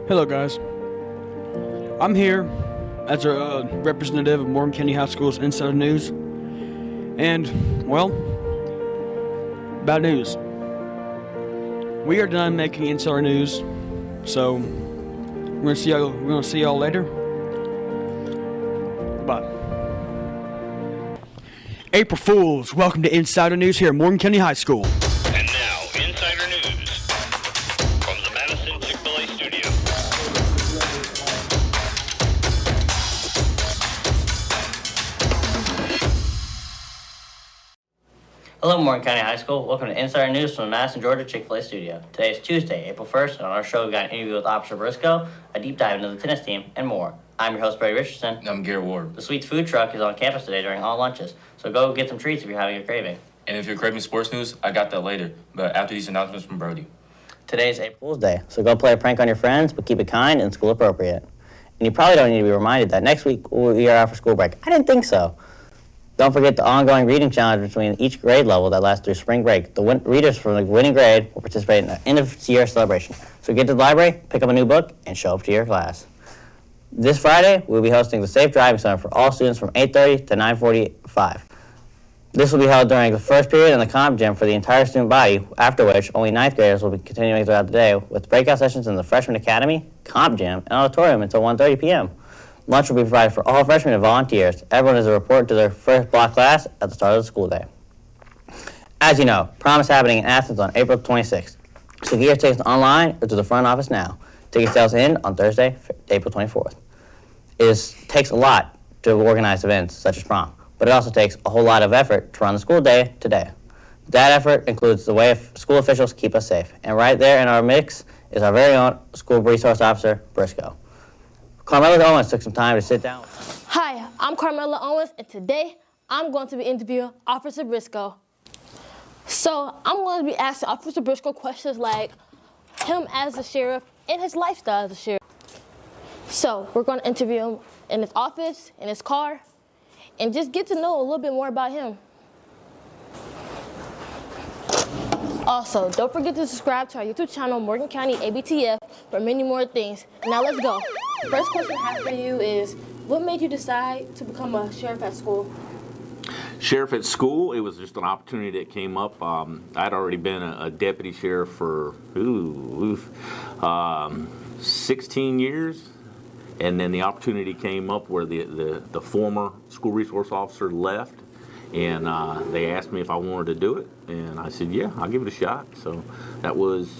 Hello guys, I'm here as a representative of Morgan County High School's Insider News, and, well, bad news. We are done making Insider News, so we're gonna see y'all later. Bye. April Fools, welcome to Insider News here at Morgan County High School. And now, Insider News from the Madison Chick-Fil-A studio. Hello, Morgan County High School. Welcome to Insider News from the Madison, Georgia Chick-Fil-A studio. Today is Tuesday, April 1st, and on our show we got an interview with Officer Berisko, a deep dive into the tennis team, and more. I'm your host, Brody Richardson. I'm Garrett Ward. The Sweets food truck is on campus today during all lunches, so go get some treats if you're having a craving. And if you're craving sports news, I got that later, but after these announcements from Brody. Today's April Fool's Day, so go play a prank on your friends, but keep it kind and school appropriate. And you probably don't need to be reminded that next week we are out for school break. I didn't think so. Don't forget the ongoing reading challenge between each grade level that lasts through spring break. The readers from the winning grade will participate in the end-of-year celebration. So get to the library, pick up a new book, and show up to your class. This Friday, we'll be hosting the Safe Driving Center for all students from 8:30 to 9:45. This will be held during the first period in the comp gym for the entire student body, after which only 9th graders will be continuing throughout the day with breakout sessions in the Freshman Academy, comp gym, and auditorium until 1:30 p.m. Lunch will be provided for all freshmen and volunteers. Everyone is to report to their first block class at the start of the school day. As you know, prom is happening in Athens on April 26th. So get your tickets online or to the front office now. Ticket sales end on Thursday, April 24th. It takes a lot to organize events such as prom, but it also takes a whole lot of effort to run the school day today. That effort includes the way school officials keep us safe. And right there in our mix is our very own School Resource Officer, Berisko. Carmela Owens took some time to sit down. Hi, I'm Carmela Owens, and today I'm going to be interviewing Officer Berisko. So I'm going to be asking Officer Berisko questions like him as a sheriff and his lifestyle as a sheriff. So we're going to interview him in his office, in his car, and just get to know a little bit more about him. Also, don't forget to subscribe to our YouTube channel, Morgan County ABTF, for many more things. Now let's go. First question I have for you is, what made you decide to become a sheriff at school? Sheriff at school, it was just an opportunity that came up. I'd already been a deputy sheriff for 16 years. And then the opportunity came up where the former school resource officer left, and they asked me if I wanted to do it, and I said, yeah, I'll give it a shot. So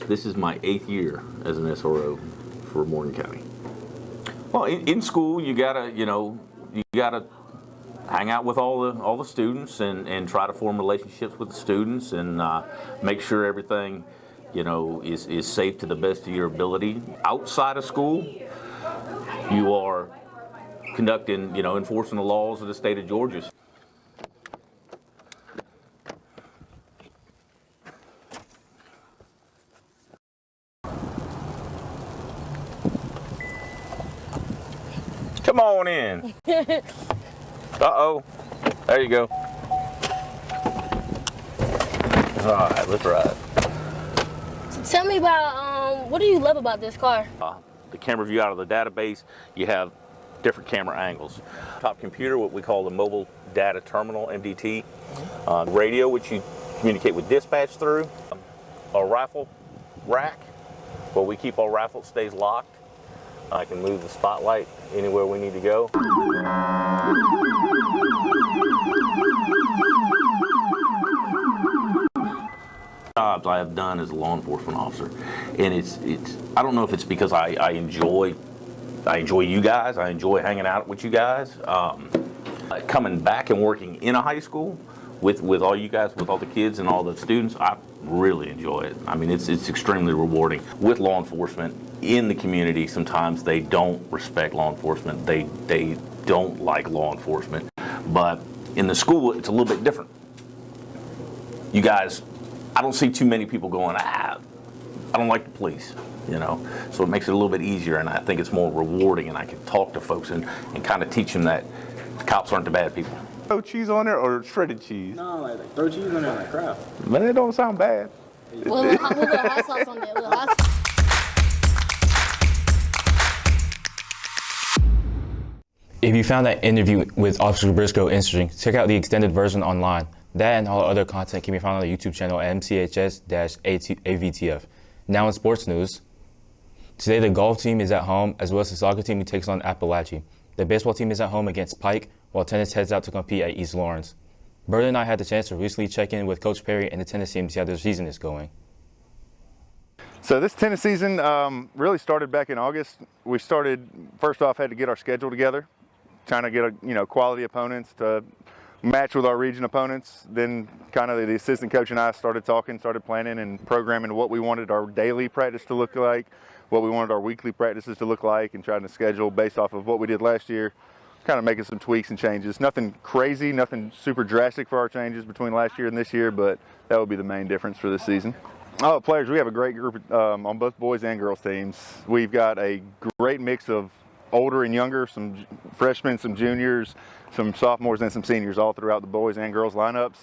this is my 8th year as an SRO for Morgan County. Well, in school, you gotta hang out with all the students and try to form relationships with the students and make sure everything, is safe to the best of your ability. Outside of school, you are conducting, enforcing the laws of the state of Georgia. Come on in. Uh-oh. There you go. All right, let's ride. So tell me about, what do you love about this car? The camera view out of the database, you have different camera angles. Top computer, what we call the mobile data terminal, MDT. Radio, which you communicate with dispatch through. A rifle rack, where we keep our rifle, stays locked. I can move the spotlight anywhere we need to go. Jobs I have done as a law enforcement officer, and it's I don't know if it's because I enjoy you guys, I enjoy hanging out with you guys. Coming back and working in a high school with all you guys, with all the kids and all the students, I really enjoy it. I mean, it's extremely rewarding. With law enforcement in the community, sometimes they don't respect law enforcement. They don't like law enforcement. But in the school, it's a little bit different. You guys, I don't see too many people going, I don't like the police, So it makes it a little bit easier, and I think it's more rewarding, and I can talk to folks and kind of teach them that cops aren't the bad people. Throw cheese on there or shredded cheese? No, like throw cheese on there like crap. But it don't sound bad. With a little hot sauce on there. A little hot sauce. If you found that interview with Officer Berisko interesting, check out the extended version online. That and all other content can be found on the YouTube channel at MCHS-AVTF. Now in sports news, today the golf team is at home, as well as the soccer team who takes on Appalachia. The baseball team is at home against Pike, while tennis heads out to compete at East Lawrence. Brody and I had the chance to recently check in with Coach Perry and the tennis team to see how their season is going. So this tennis season really started back in August. We started, first off, had to get our schedule together, trying to get quality opponents to match with our region opponents. Then kind of the assistant coach and I started planning and programming what we wanted our daily practice to look like, what we wanted our weekly practices to look like, and trying to schedule based off of what we did last year, kind of making some tweaks and changes. Nothing crazy, nothing super drastic for our changes between last year and this year, but that would be the main difference for this season. Oh, players, we have a great group on both boys and girls teams. We've got a great mix of older and younger, some freshmen, some juniors, some sophomores, and some seniors all throughout the boys and girls lineups.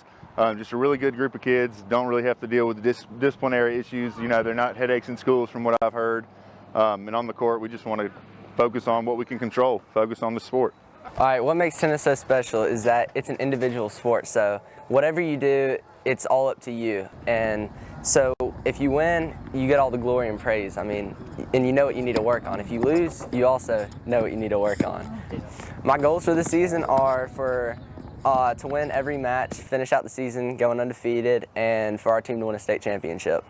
Just a really good group of kids. Don't really have to deal with disciplinary issues. They're not headaches in schools from what I've heard. And on the court, we just want to focus on what we can control, focus on the sport. All right, what makes tennis so special is that it's an individual sport. So whatever you do, it's all up to you. And so if you win, you get all the glory and praise. And you know what you need to work on. If you lose, you also know what you need to work on. My goals for this season are to win every match, finish out the season going undefeated, and for our team to win a state championship.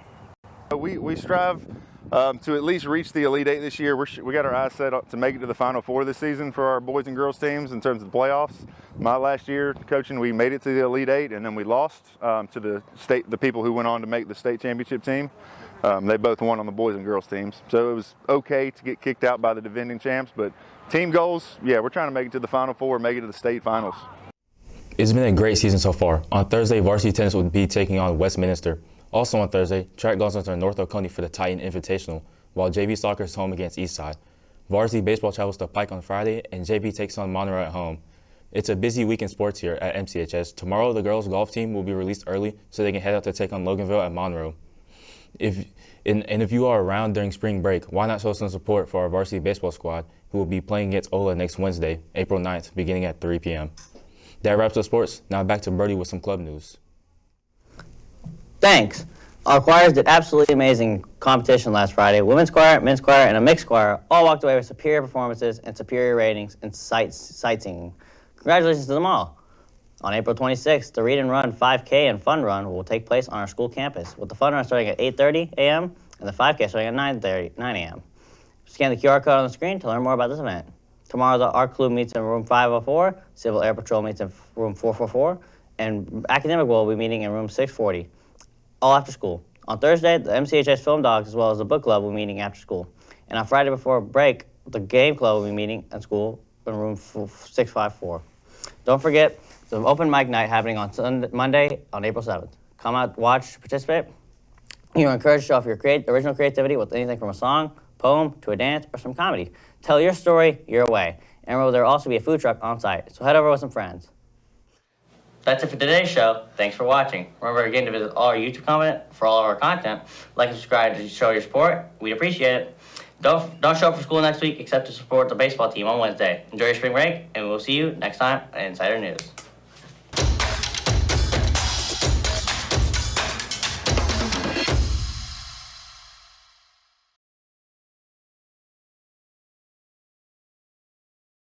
We strive to at least reach the Elite Eight this year. We got our eyes set up to make it to the Final Four this season for our boys and girls teams in terms of the playoffs. My last year coaching, we made it to the Elite Eight, and then we lost to the people who went on to make the state championship team. They both won on the boys and girls teams. So it was okay to get kicked out by the defending champs, but team goals, yeah, we're trying to make it to the Final Four, make it to the state finals. It's been a great season so far. On Thursday, varsity tennis will be taking on Westminster. Also on Thursday, track goes into North Oconee for the Titan Invitational, while JV soccer is home against Eastside. Varsity baseball travels to Pike on Friday, and JV takes on Monroe at home. It's a busy week in sports here at MCHS. Tomorrow, the girls' golf team will be released early so they can head out to take on Loganville at Monroe. If you are around during spring break, why not show some support for our varsity baseball squad, who will be playing against Ola next Wednesday, April 9th, beginning at 3 p.m. That wraps up sports. Now back to Brody with some club news. Thanks. Our choirs did absolutely amazing competition last Friday. Women's choir, men's choir, and a mixed choir all walked away with superior performances and superior ratings and sightseeing. Congratulations to them all. On April 26th, the Read and Run 5K and Fun Run will take place on our school campus, with the Fun Run starting at 8:30 a.m. and the 9 a.m. Scan the QR code on the screen to learn more about this event. Tomorrow, the Art Club meets in room 504, Civil Air Patrol meets in room 444, and Academic will be meeting in room 640, all after school. On Thursday, the MCHS Film Dogs as well as the Book Club will be meeting after school. And on Friday before break, the Game Club will be meeting at school in room 654. Don't forget the open mic night happening on Monday on April 7th. Come out, watch, participate. You're encouraged to show off your original creativity with anything from a song, poem, to a dance, or some comedy. Tell your story your way. And remember, there will also be a food truck on site, so head over with some friends. That's it for today's show. Thanks for watching. Remember again to visit all our YouTube comment for all of our content. Like and subscribe to show your support. We'd appreciate it. Don't show up for school next week except to support the baseball team on Wednesday. Enjoy your spring break, and we'll see you next time on Insider News.